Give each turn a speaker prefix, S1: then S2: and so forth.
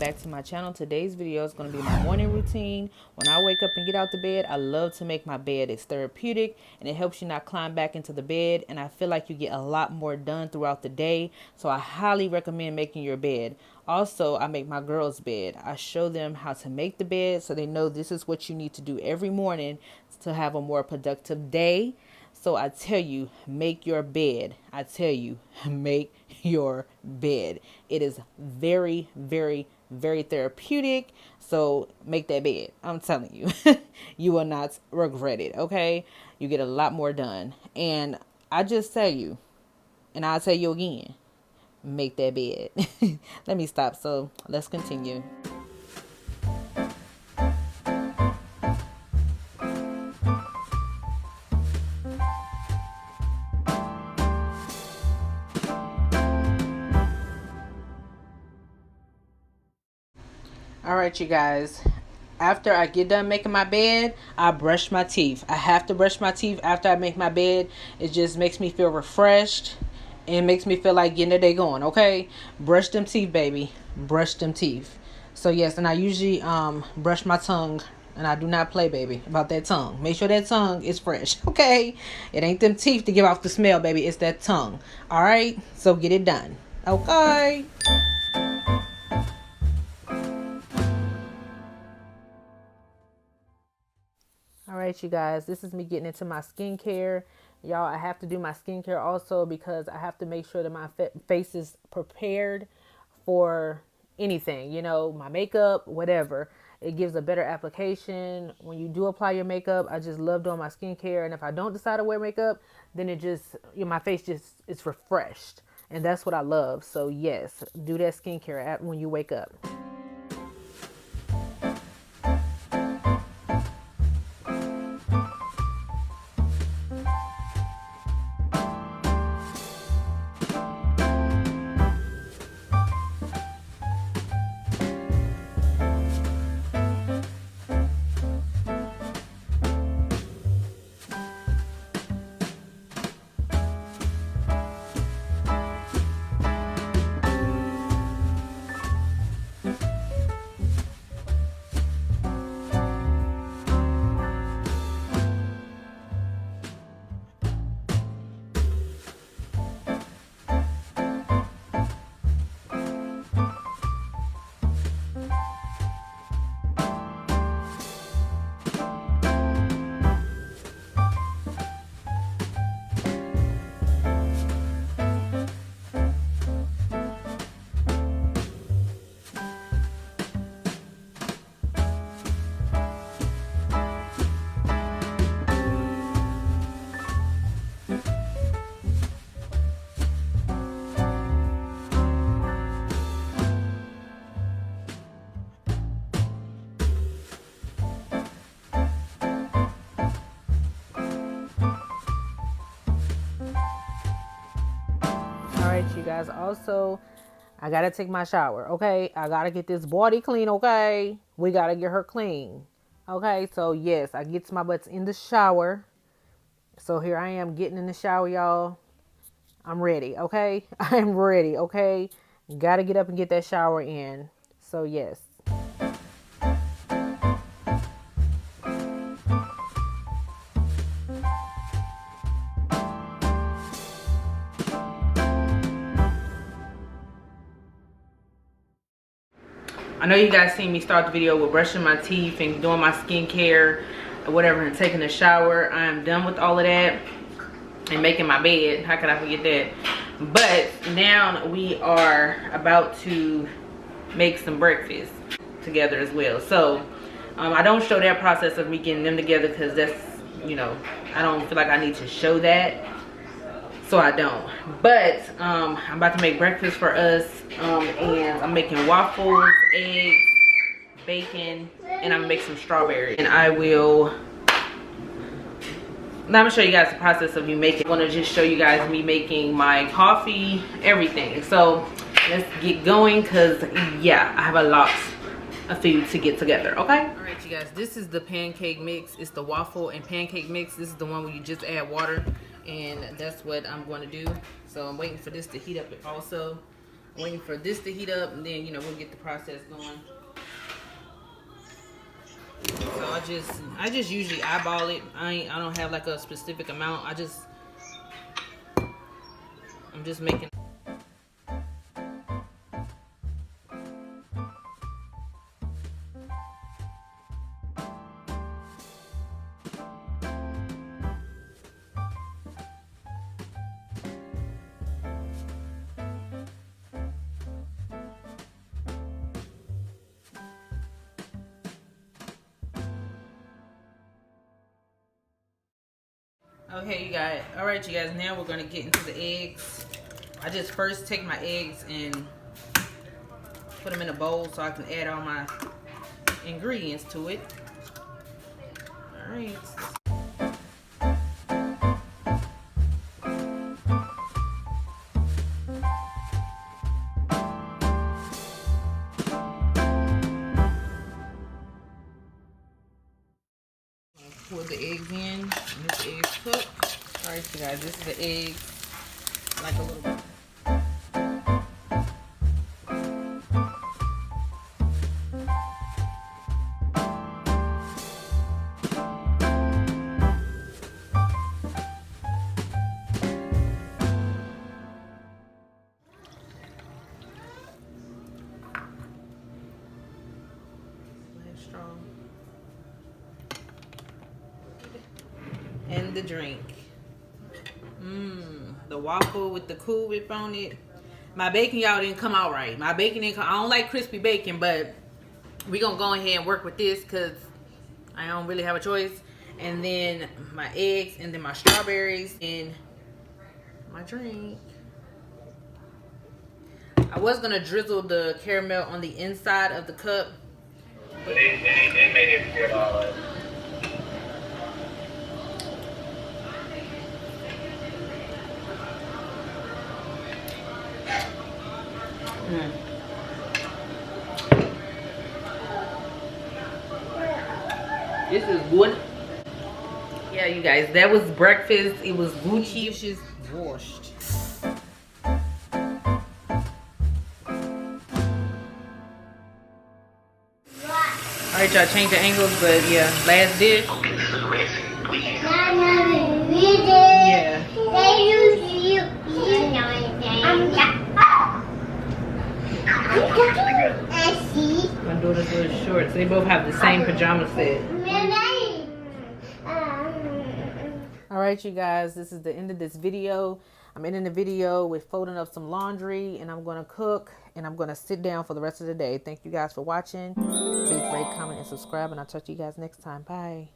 S1: back to my channel. Today's video is going to be my morning routine. When I wake up and get out the bed, I love to make my bed. It's therapeutic and it helps you not climb back into the bed, and I feel like you get a lot more done throughout the day. So I highly recommend making your bed. Also, I make my girls' bed. I show them how to make the bed so they know this is what you need to do every morning to have a more productive day. So I tell you, make your bed. I tell you, make your bed. It is very, very, very therapeutic. So make that bed. I'm telling you, you will not regret it. Okay. You get a lot more done. And I just tell you, and I'll tell you again, make that bed. Let me stop. So let's continue. All right, you guys. After I get done making my bed, I brush my teeth. I have to brush my teeth after I make my bed. It just makes me feel refreshed and makes me feel like getting the day going, okay? Brush them teeth, baby. Brush them teeth. So, yes, and I usually brush my tongue, and I do not play, baby, about that tongue. Make sure that tongue is fresh, okay? It ain't them teeth to give off the smell, baby. It's that tongue, all right? So, get it done, okay? All right, you guys, this is me getting into my skincare. Y'all, I have to do my skincare also because I have to make sure that my face is prepared for anything, you know, my makeup, whatever. It gives a better application. When you do apply your makeup, I just love doing my skincare. And if I don't decide to wear makeup, then it just, you know, my face just, it's refreshed. And that's what I love. So yes, do that skincare when you wake up. All right, you guys. Also, I gotta take my shower. Okay, I gotta get this body clean. Okay, we gotta get her clean. Okay, so yes, I get my butts in the shower. So here I am getting in the shower, y'all. I'm ready. Okay, I am ready. Okay, gotta get up and get that shower in. So yes. I know you guys seen me start the video with brushing my teeth and doing my skincare or whatever and taking a shower. I am done with all of that and making my bed. How could I forget that? But now we are about to make some breakfast together as well. So I don't show that process of me getting them together because that's, you know, I don't feel like I need to show that. So I don't. But I'm about to make breakfast for us, and I'm making waffles, eggs, bacon, and I'm gonna make some strawberries. And I'm gonna show you guys the process of me making. I'm gonna just show you guys me making my coffee, everything. So let's get going, because yeah, I have a lot of food to get together. Okay, all right, you guys, this is the pancake mix. It's the waffle and pancake mix. This is the one where you just add water, and that's what I'm going to do. So I'm waiting for this to heat up also. Waiting for this to heat up, and then, you know, we'll get the process going. So I just usually eyeball it. I don't have like a specific amount. I'm just making. Okay, you guys. All right, you guys. Now we're gonna get into the eggs. I just first take my eggs and put them in a bowl so I can add all my ingredients to it. All right. Pour the eggs in, and this egg's cooked. All right, so guys, this is the egg, like a little bit. Strong. And the drink. The waffle with the Cool Whip on it. My bacon, y'all, didn't come out right. My bacon didn't come. I don't like crispy bacon, but we gonna go ahead and work with this because I don't really have a choice. And then my eggs, and then my strawberries, and my drink. I was gonna drizzle the caramel on the inside of the cup.
S2: But they made it feel all right.
S1: This is good. Yeah, you guys, that was breakfast. It was Gucci. Dishes washed. Alright, y'all, change the angles, but yeah, last dish. Yeah. My daughter's a little short, so they both have the same pajama set. Alright, you guys, this is the end of this video. I'm ending the video with folding up some laundry, and I'm going to cook, and I'm going to sit down for the rest of the day. Thank you guys for watching. Please rate, comment, and subscribe, and I'll talk to you guys next time. Bye.